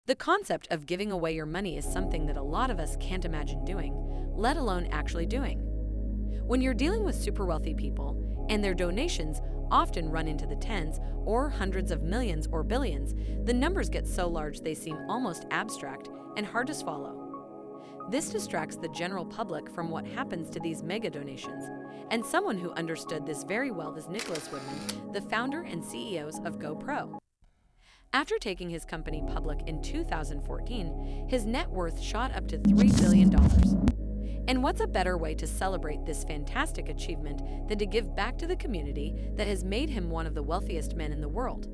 The concept of giving away your money is something that a lot of us can't imagine doing, let alone actually doing. When you're dealing with super wealthy people, and their donations often run into the tens or hundreds of millions or billions, the numbers get so large they seem almost abstract and hard to swallow. This distracts the general public from what happens to these mega donations, and someone who understood this very well is Nicholas Woodman, the founder and CEO of GoPro. After taking his company public in 2014, his net worth shot up to $3 billion. And what's a better way to celebrate this fantastic achievement than to give back to the community that has made him one of the wealthiest men in the world?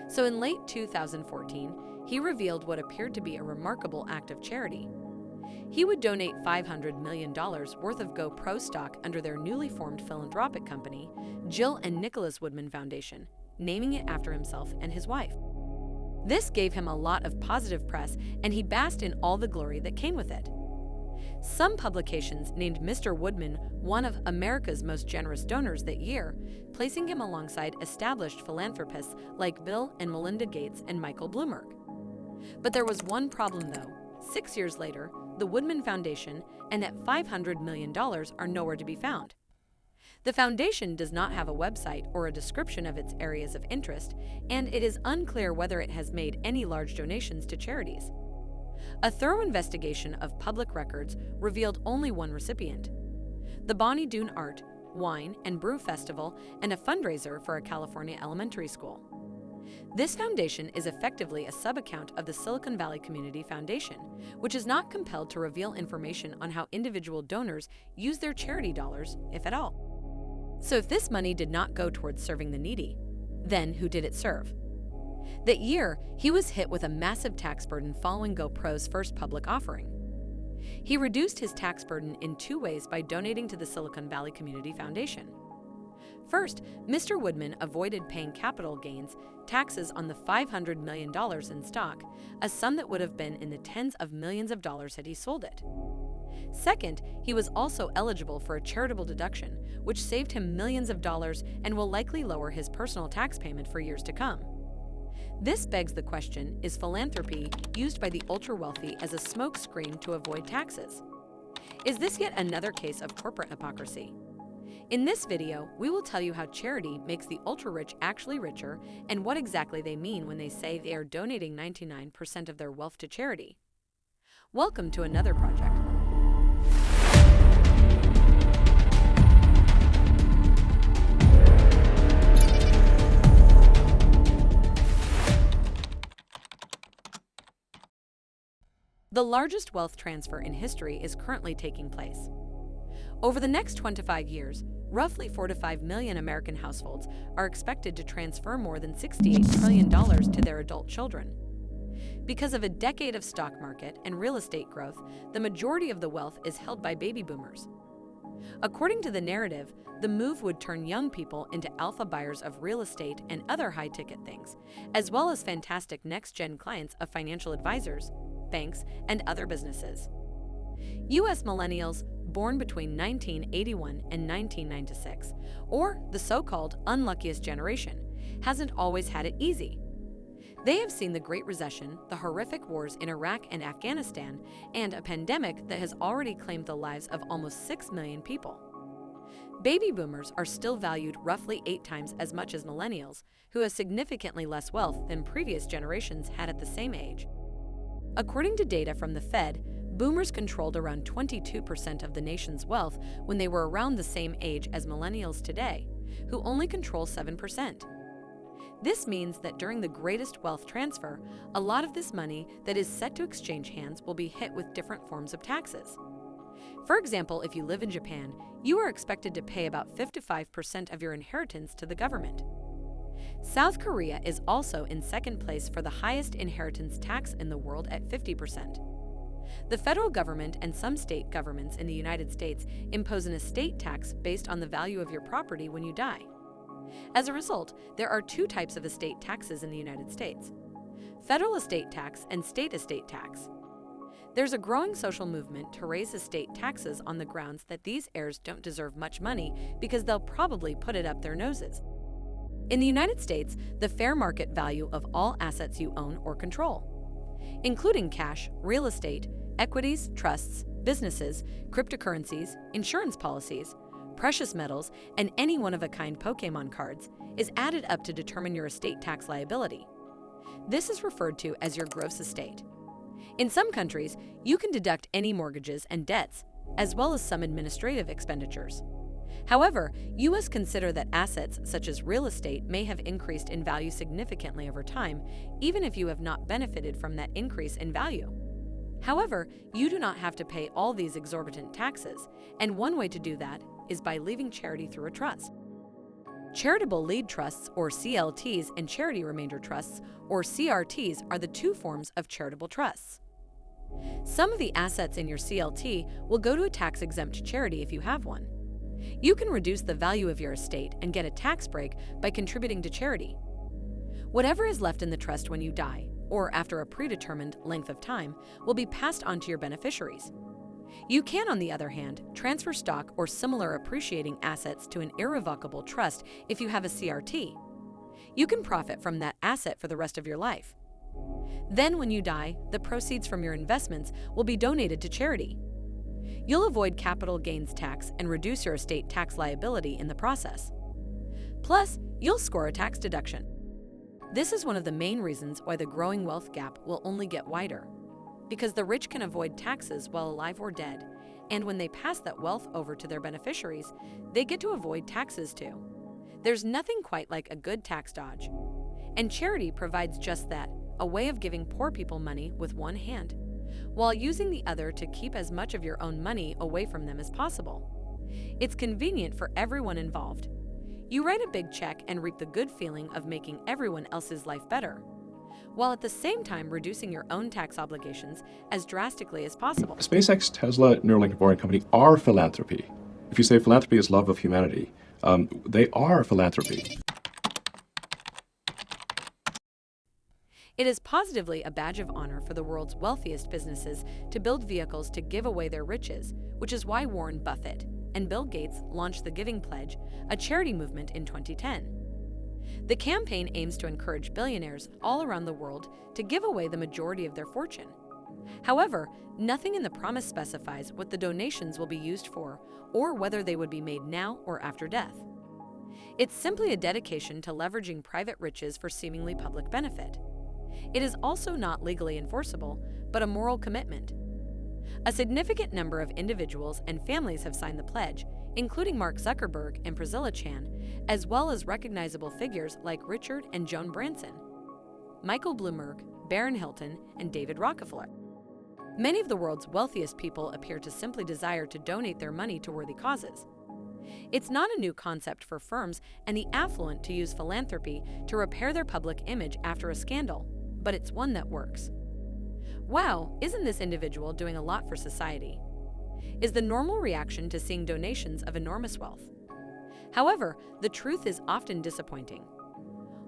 So in late 2014, he revealed what appeared to be a remarkable act of charity. He would donate $500 million worth of GoPro stock under their newly formed philanthropic company, Jill and Nicholas Woodman Foundation, naming it after himself and his wife. This gave him a lot of positive press, and he basked in all the glory that came with it. Some publications named Mr. Woodman one of America's most generous donors that year, placing him alongside established philanthropists like Bill and Melinda Gates and Michael Bloomberg. But there was one problem though. 6 years later, the Woodman Foundation and that $500 million are nowhere to be found. The foundation does not have a website or a description of its areas of interest, and it is unclear whether it has made any large donations to charities. A thorough investigation of public records revealed only one recipient: the Bonnie Doon Art, Wine, and Brew Festival, and a fundraiser for a California elementary school. This foundation is effectively a sub-account of the Silicon Valley Community Foundation, which is not compelled to reveal information on how individual donors use their charity dollars, if at all. So if this money did not go towards serving the needy, then who did it serve? That year, he was hit with a massive tax burden following GoPro's first public offering. He reduced his tax burden in two ways by donating to the Silicon Valley Community Foundation. First, Mr. Woodman avoided paying capital gains taxes on the $500 million in stock, a sum that would have been in the tens of millions of dollars had he sold it. Second, he was also eligible for a charitable deduction, which saved him millions of dollars and will likely lower his personal tax payment for years to come. This begs the question, is philanthropy used by the ultra-wealthy as a smokescreen to avoid taxes? Is this yet another case of corporate hypocrisy? In this video, we will tell you how charity makes the ultra-rich actually richer and what exactly they mean when they say they are donating 99% of their wealth to charity. Welcome to another project. The largest wealth transfer in history is currently taking place. Over the next 25 years, roughly 4 to 5 million American households are expected to transfer more than $68 trillion to their adult children. Because of a decade of stock market and real estate growth, the majority of the wealth is held by baby boomers. According to the narrative, the move would turn young people into alpha buyers of real estate and other high-ticket things, as well as fantastic next-gen clients of financial advisors, banks, and other businesses. U.S. millennials born between 1981 and 1996, or the so-called unluckiest generation, hasn't always had it easy. They have seen the Great Recession, the horrific wars in Iraq and Afghanistan, and a pandemic that has already claimed the lives of almost 6 million people. Baby boomers are still valued roughly 8 times as much as millennials, who have significantly less wealth than previous generations had at the same age. According to data from the Fed, boomers controlled around 22% of the nation's wealth when they were around the same age as millennials today, who only control 7%. This means that during the greatest wealth transfer, a lot of this money that is set to exchange hands will be hit with different forms of taxes. For example, if you live in Japan, you are expected to pay about 55% of your inheritance to the government. South Korea is also in second place for the highest inheritance tax in the world at 50%. The federal government and some state governments in the United States impose an estate tax based on the value of your property when you die. As a result, there are 2 types of estate taxes in the United States: federal estate tax and state estate tax. There's a growing social movement to raise estate taxes on the grounds that these heirs don't deserve much money because they'll probably put it up their noses. In the United States, the fair market value of all assets you own or control. including cash, real estate, equities, trusts, businesses, cryptocurrencies, insurance policies, precious metals, and any one-of-a-kind Pokemon cards, is added up to determine your estate tax liability. This is referred to as your gross estate. In some countries, you can deduct any mortgages and debts, as well as some administrative expenditures. However, you must consider that assets such as real estate may have increased in value significantly over time, even if you have not benefited from that increase in value. However, you do not have to pay all these exorbitant taxes, and one way to do that is by leaving charity through a trust. Charitable lead trusts, or CLTs, and charity remainder trusts, or CRTs, are the two forms of charitable trusts. Some of the assets in your CLT will go to a tax-exempt charity if you have one. You can reduce the value of your estate and get a tax break by contributing to charity. Whatever is left in the trust when you die, or after a predetermined length of time, will be passed on to your beneficiaries. You can, on the other hand, transfer stock or similar appreciating assets to an irrevocable trust if you have a CRT. You can profit from that asset for the rest of your life. Then, when you die, the proceeds from your investments will be donated to charity. You'll avoid capital gains tax and reduce your estate tax liability in the process. Plus, you'll score a tax deduction. This is one of the main reasons why the growing wealth gap will only get wider, because the rich can avoid taxes while alive or dead, and when they pass that wealth over to their beneficiaries, they get to avoid taxes too. There's nothing quite like a good tax dodge. And charity provides just that, a way of giving poor people money with one hand, while using the other to keep as much of your own money away from them as possible. It's convenient for everyone involved. You write a big check and reap the good feeling of making everyone else's life better, while at the same time reducing your own tax obligations as drastically as possible. SpaceX, Tesla, Neuralink, and Boring Company are philanthropy. If you say philanthropy is love of humanity, they are philanthropy. It is positively a badge of honor for the world's wealthiest businesses to build vehicles to give away their riches, which is why Warren Buffett and Bill Gates launched the Giving Pledge, a charity movement in 2010. The campaign aims to encourage billionaires all around the world to give away the majority of their fortune. However, nothing in the promise specifies what the donations will be used for or whether they would be made now or after death. It's simply a dedication to leveraging private riches for seemingly public benefit. It is also not legally enforceable, but a moral commitment. A significant number of individuals and families have signed the pledge, including Mark Zuckerberg and Priscilla Chan, as well as recognizable figures like Richard and Joan Branson, Michael Bloomberg, Barron Hilton, and David Rockefeller. Many of the world's wealthiest people appear to simply desire to donate their money to worthy causes. It's not a new concept for firms and the affluent to use philanthropy to repair their public image after a scandal, but it's one that works. Wow, isn't this individual doing a lot for society? Is the normal reaction to seeing donations of enormous wealth. However, the truth is often disappointing.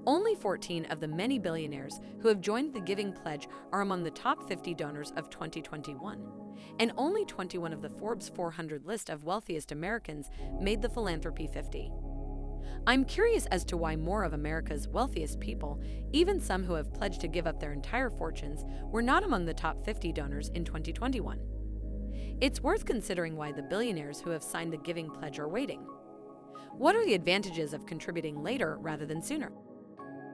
Only 14 of the many billionaires who have joined the Giving Pledge are among the top 50 donors of 2021, and only 21 of the Forbes 400 list of wealthiest Americans made the Philanthropy 50. I'm curious as to why more of America's wealthiest people, even some who have pledged to give up their entire fortunes, were not among the top 50 donors in 2021. It's worth considering why the billionaires who have signed the Giving Pledge are waiting. What are the advantages of contributing later rather than sooner?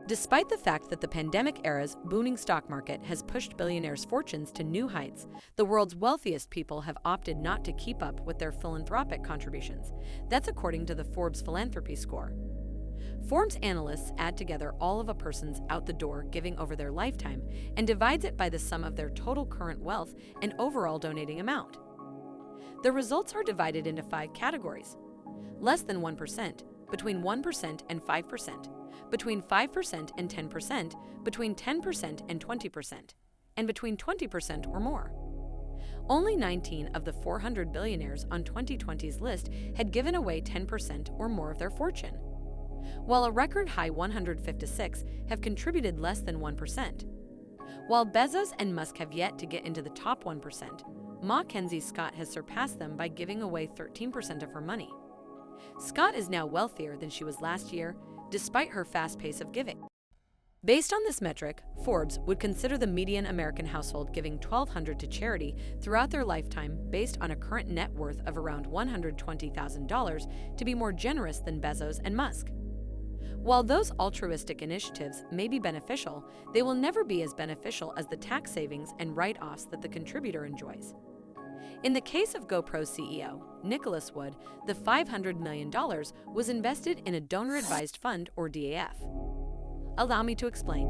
Despite the fact that the pandemic era's booming stock market has pushed billionaires' fortunes to new heights, the world's wealthiest people have opted not to keep up with their philanthropic contributions. That's according to the Forbes Philanthropy Score. Forbes analysts add together all of a person's out-the-door giving over their lifetime and divides it by the sum of their total current wealth and overall donating amount. The results are divided into 5 categories: less than 1%, between 1% and 5%, between 5% and 10%, between 10% and 20%, and between 20% or more. Only 19 of the 400 billionaires on 2020's list had given away 10% or more of their fortune, while a record high 156 have contributed less than 1%. While Bezos and Musk have yet to get into the top 1%, Mackenzie Scott has surpassed them by giving away 13% of her money. Scott is now wealthier than she was last year, despite her fast pace of giving. Based on this metric, Forbes would consider the median American household giving $1,200 to charity throughout their lifetime based on a current net worth of around $120,000 to be more generous than Bezos and Musk. While those altruistic initiatives may be beneficial, they will never be as beneficial as the tax savings and write-offs that the contributor enjoys. In the case of GoPro CEO Nicholas Wood, the $500 million was invested in a donor-advised fund, or DAF. Allow me to explain.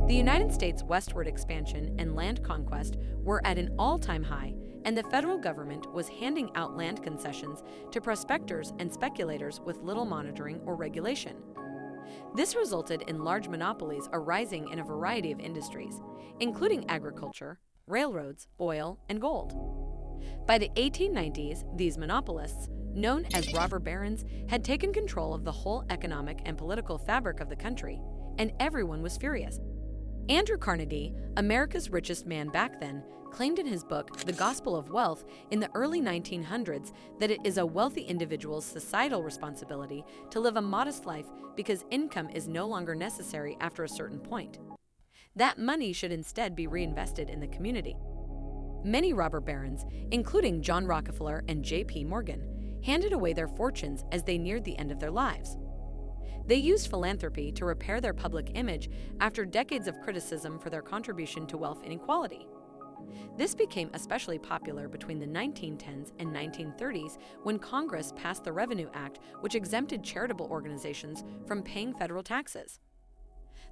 The United States' westward expansion and land conquest were at an all-time high, and the federal government was handing out land concessions to prospectors and speculators with little monitoring or regulation. This resulted in large monopolies arising in a variety of industries, including agriculture, railroads, oil, and gold. By the 1890s, these monopolists, known as robber barons, had taken control of the whole economic and political fabric of the country, and everyone was furious. Andrew Carnegie, America's richest man back then, claimed in his book, The Gospel of Wealth, in the early 1900s that it is a wealthy individual's societal responsibility to live a modest life because income is no longer necessary after a certain point. That money should instead be reinvested in the community. Many robber barons, including John Rockefeller and J.P. Morgan, handed away their fortunes as they neared the end of their lives. They used philanthropy to repair their public image after decades of criticism for their contribution to wealth inequality. This became especially popular between the 1910s and 1930s when Congress passed the Revenue Act, which exempted charitable organizations from paying federal taxes.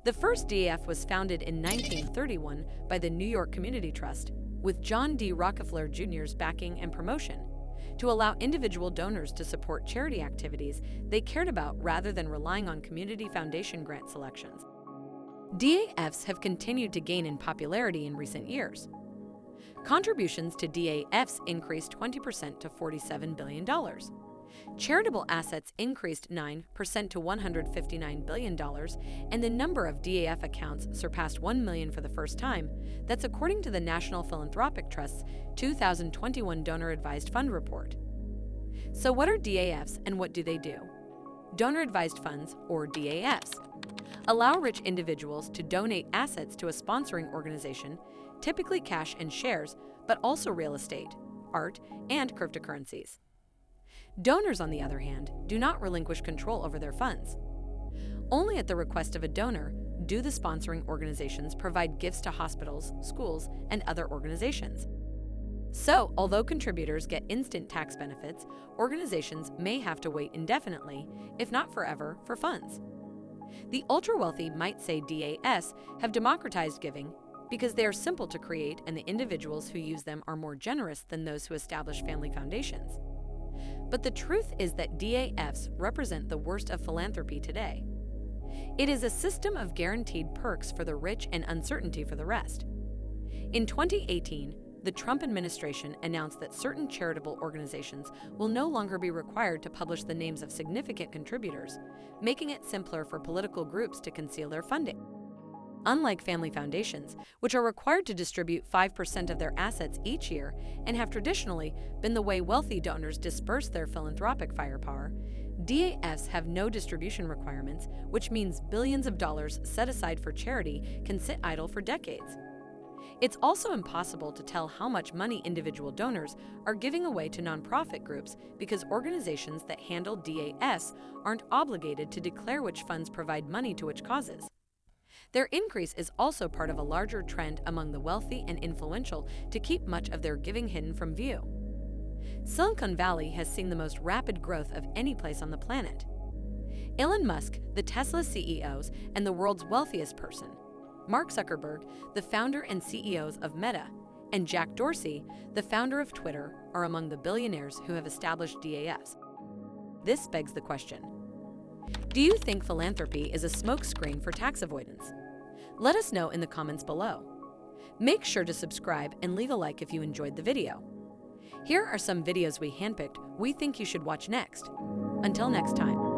The first DAF was founded in 1931 by the New York Community Trust, with John D. Rockefeller Jr.'s backing and promotion, to allow individual donors to support charity activities they cared about rather than relying on community foundation grant selections. DAFs have continued to gain in popularity in recent years. Contributions to DAFs increased 20% to $47 billion. Charitable assets increased 9% to $159 billion, and the number of DAF accounts surpassed 1 million for the first time. That's according to the National Philanthropic Trust's 2021 Donor-Advised Fund Report. So what are DAFs and what do they do? Donor-Advised Funds, or DAFs, allow rich individuals to donate assets to a sponsoring organization, typically cash and shares, but also real estate, art, and cryptocurrencies. Donors, on the other hand, do not relinquish control over their funds. Only at the request of a donor do the sponsoring organizations provide gifts to hospitals, schools, and other organizations. So, although contributors get instant tax benefits, organizations may have to wait indefinitely, if not forever, for funds. The ultra-wealthy might say DAS have democratized giving because they are simple to create and the individuals who use them are more generous than those who establish family foundations. But the truth is that DAFs represent the worst of philanthropy today. It is a system of guaranteed perks for the rich and uncertainty for the rest. In 2018, the Trump administration announced that certain charitable organizations will no longer be required to publish the names of significant contributors, making it simpler for political groups to conceal their funding. Unlike family foundations, which are required to distribute 5% of their assets each year and have traditionally been the way wealthy donors disperse their philanthropic firepower, DAFs have no distribution requirements, which means billions of dollars set aside for charity can sit idle for decades. It's also impossible to tell how much money individual donors are giving away to nonprofit groups because organizations that handle DAS aren't obligated to declare which funds provide money to which causes. Their increase is also part of a larger trend among the wealthy and influential to keep much of their giving hidden from view. Silicon Valley has seen the most rapid growth of any place on the planet. Elon Musk, the Tesla CEO and the world's wealthiest person, Mark Zuckerberg, the founder and CEOs of Meta, and Jack Dorsey, the founder of Twitter, are among the billionaires who have established DAFs. This begs the question: do you think philanthropy is a smokescreen for tax avoidance? Let us know in the comments below. Make sure to subscribe and leave a like if you enjoyed the video. Here are some videos we handpicked we think you should watch next. Until next time.